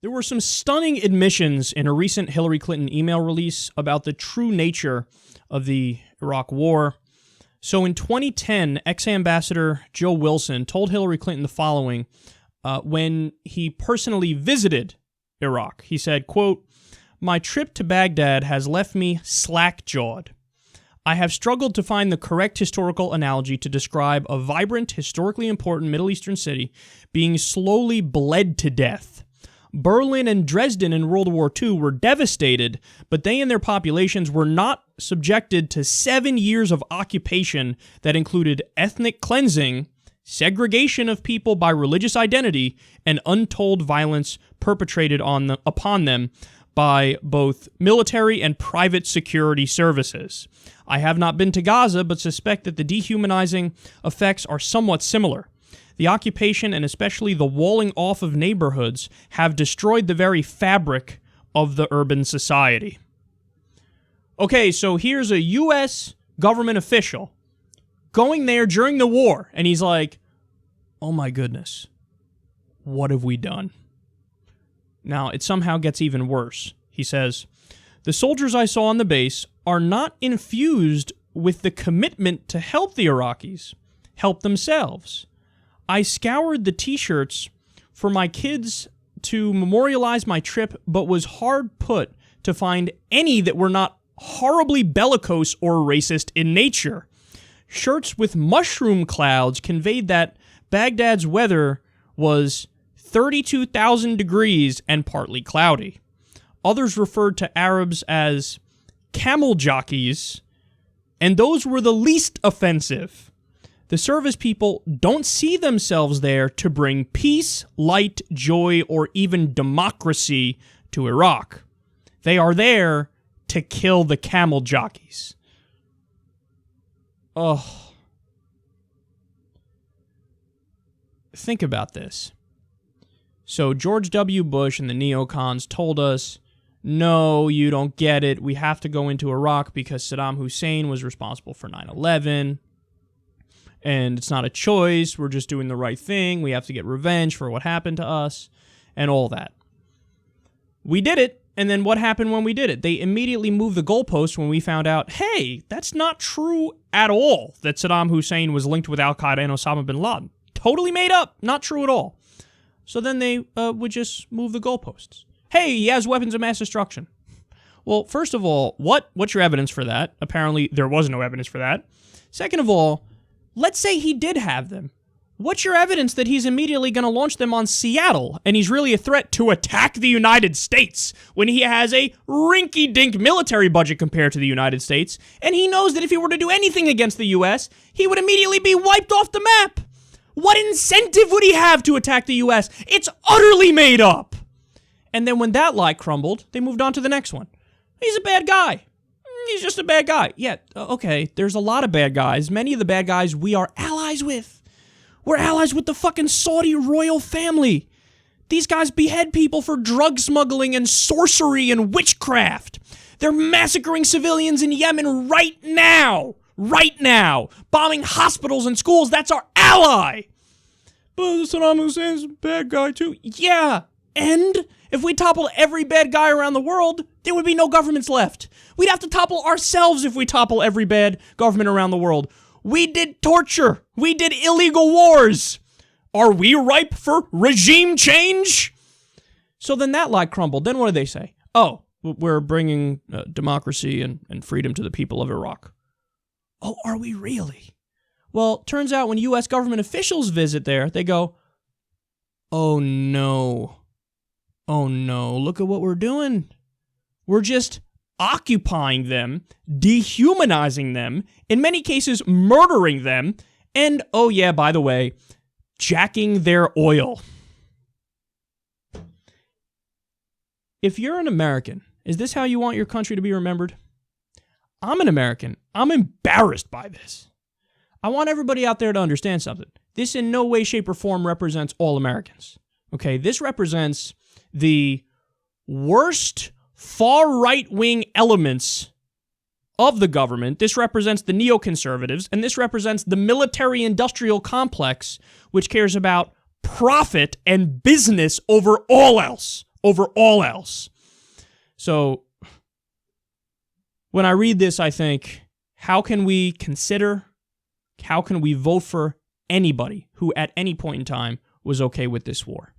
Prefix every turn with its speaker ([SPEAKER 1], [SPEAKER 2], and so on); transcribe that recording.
[SPEAKER 1] There were some stunning admissions in a recent Hillary Clinton email release about the true nature of the Iraq War. So in 2010, ex-ambassador Joe Wilson told Hillary Clinton the following when he personally visited Iraq. He said, quote, "My trip to Baghdad has left me slack-jawed. I have struggled to find the correct historical analogy to describe a vibrant, historically important Middle Eastern city being slowly bled to death. Berlin and Dresden in World War II were devastated, but they and their populations were not subjected to 7 years of occupation that included ethnic cleansing, segregation of people by religious identity, and untold violence perpetrated upon them by both military and private security services. I have not been to Gaza, but suspect that the dehumanizing effects are somewhat similar. The occupation and especially the walling off of neighborhoods have destroyed the very fabric of the urban society." Okay, so here's a U.S. government official going there during the war, and he's like, oh my goodness, what have we done? Now, it somehow gets even worse. He says, "The soldiers I saw on the base are not infused with the commitment to help the Iraqis, help themselves. I scoured the t-shirts for my kids to memorialize my trip, but was hard put to find any that were not horribly bellicose or racist in nature. Shirts with mushroom clouds conveyed that Baghdad's weather was 32,000 degrees and partly cloudy. Others referred to Arabs as camel jockeys, and those were the least offensive. The service people don't see themselves there to bring peace, light, joy, or even democracy to Iraq. They are there to kill the camel jockeys." Oh. Think about this. So George W. Bush and the neocons told us, no, you don't get it. We have to go into Iraq because Saddam Hussein was responsible for 9/11. And it's not a choice. We're just doing the right thing. We have to get revenge for what happened to us and all that. We did it. And then what happened when we did it? They immediately moved the goalposts when we found out, hey, that's not true at all, that Saddam Hussein was linked with Al-Qaeda and Osama bin Laden. Totally made up. Not true at all. So then they would just move the goalposts. Hey, he has weapons of mass destruction. Well, first of all, what's your evidence for that? Apparently, there was no evidence for that. Second of all, let's say he did have them. What's your evidence that he's immediately going to launch them on Seattle and he's really a threat to attack the United States when he has a rinky-dink military budget compared to the United States, and he knows that if he were to do anything against the U.S., he would immediately be wiped off the map? What incentive would he have to attack the U.S.? It's utterly made up. And then when that lie crumbled, they moved on to the next one. He's a bad guy. He's just a bad guy. Yeah, okay, there's a lot of bad guys. Many of the bad guys we are allies with. We're allies with the fucking Saudi royal family. These guys behead people for drug smuggling and sorcery and witchcraft. They're massacring civilians in Yemen right now. Right now. Bombing hospitals and schools. That's our ally. But Saddam Hussein's a bad guy too. Yeah, and if we topple every bad guy around the world, there would be no governments left. We'd have to topple ourselves if we topple every bad government around the world. We did torture. We did illegal wars. Are we ripe for regime change? So then that lie crumbled. Then what did they say? Oh, we're bringing democracy and freedom to the people of Iraq. Oh, are we really? Well, turns out when U.S. government officials visit there, they go, oh no. Oh no, look at what we're doing. We're just occupying them, dehumanizing them, in many cases murdering them, and, oh yeah, by the way, jacking their oil. If you're an American, is this how you want your country to be remembered? I'm an American. I'm embarrassed by this. I want everybody out there to understand something. This in no way, shape, or form represents all Americans. Okay, this represents the worst far right-wing elements of the government. This represents the neoconservatives, and this represents the military-industrial complex, which cares about profit and business over all else. over all else. So when I read this, I think, how can we vote for anybody who at any point in time was okay with this war?